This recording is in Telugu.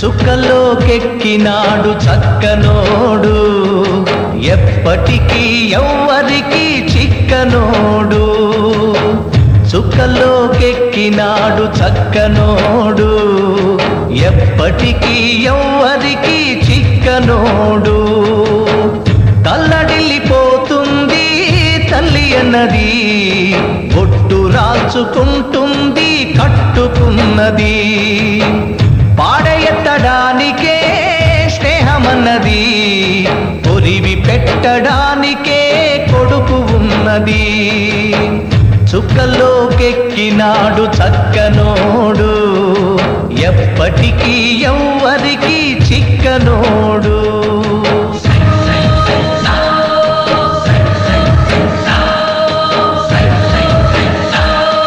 చుక్కలోకెక్కినాడు చక్కనోడు, ఎప్పటికీ ఎవ్వరికి చిక్కనోడు. చుక్కలోకెక్కినాడు చక్కనోడు, ఎప్పటికీ ఎవ్వరికి చిక్కనోడు. తల్లడిల్లిపోతుంది తల్లి అన్నది, బొట్టు రాల్చుకుంటుంది కట్టుకున్నది. పాడెత్తడానికే స్నేహమన్నది, పొరివి పెట్టడానికే కొడుకు ఉన్నది. చుక్కలోకెక్కినాడు చక్కనోడు, ఎప్పటికీ ఎవ్వరికి చిక్కనోడు.